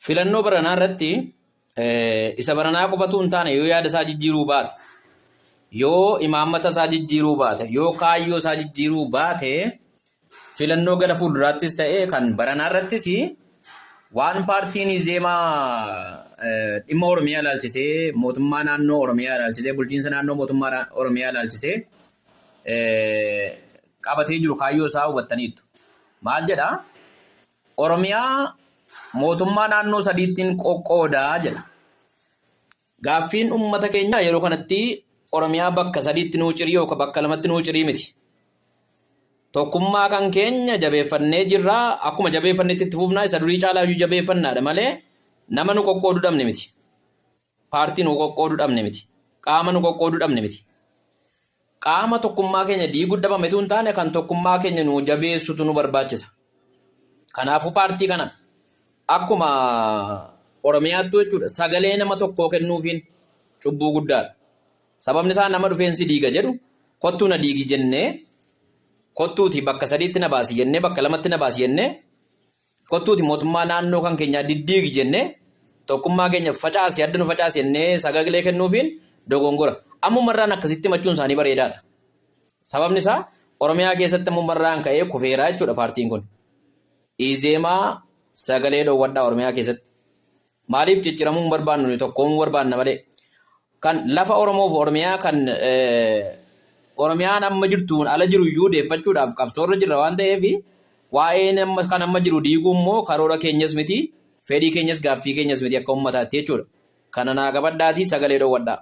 filannoo baranaa irratti isa baranaa qofatu hin taane yoo yaada isaa jijjiiruu baate, yoo imaammata isaa jijjiiruu baate, yoo kaayyoo isaa jijjiiruu baate filannoo gara fuulduraattis ta'ee kan baranaa irrattis waan paartiin Izeemaa dhimma Oromiyaa ilaalchisee, mootummaa naannoo Oromiyaa ilaalchisee, bulchiinsa naannoo mootummaa Oromiyaa ilaalchisee qabatee jiru kaayyoo isaa hubattaniitu. Maal jedhaa? Oromiyaa mootummaa naannoo sadiittiin qoqqoodaa jedha. Gaaffiin uummata keenya yeroo kanatti Oromiyaa bakka sadiitti nuu cirii yookaan bakka lamatti nuu cirii miti. Tokkummaa kan keenya jabeeffannee jirra. Akkuma jabeeffannetti itti fufnaa, isa durii caalaa jabeeffannaadha malee nama nu qoqqooduu dhabne miti. Paartii nu qoqqooduu dhabne miti. Qaama nu qoqqooduu dhabne miti. Qaama tokkummaa keenya diiguu dhabametu hin taane kan tokkummaa keenya nu jabeessutu nu barbaachisa. Kanaafuu paartii kana akkuma Oromiyaattu jechuudha sagalee nama tokkoo kennuufiin cubbuu guddaadha. Sababni isaa nama dhufeensi diiga jedhu kottuu na diigi jennee, kottuuti bakka sadiitti na baasi jennee, bakka lamatti na baasi jennee, kottuuti mootummaa naannoo kan keenyaa diddiigi jennee, tokkummaa keenya facaasi, adda nu facaasi jennee sagalee kennuufiin dogongora. Ammumarraan akkasitti machuun isaanii bareedaadha. Sababni isaa Oromiyaa keessatti ammumarraan ka'ee kufeeraa jechuudha paartiin kun. Izeemaa sagalee dhoowwadhaa Oromiyaa keessatti. Maaliif cicciramuu hin barbaannu, tokkoomuu barbaanna malee. Kan lafa Oromoof Oromiyaa kan Oromiyaan amma jirtuun ala jiru iyyuu deeffachuudhaaf qabsoorra jirra waan ta'eef waa'een kan amma jiru diiguu immoo karoora keenyas miti, fedhii keenyas gaaffii keenyas miti akka uummataatti jechuudha. Kana naa qabadhaatii sagalee dhoowwadhaa.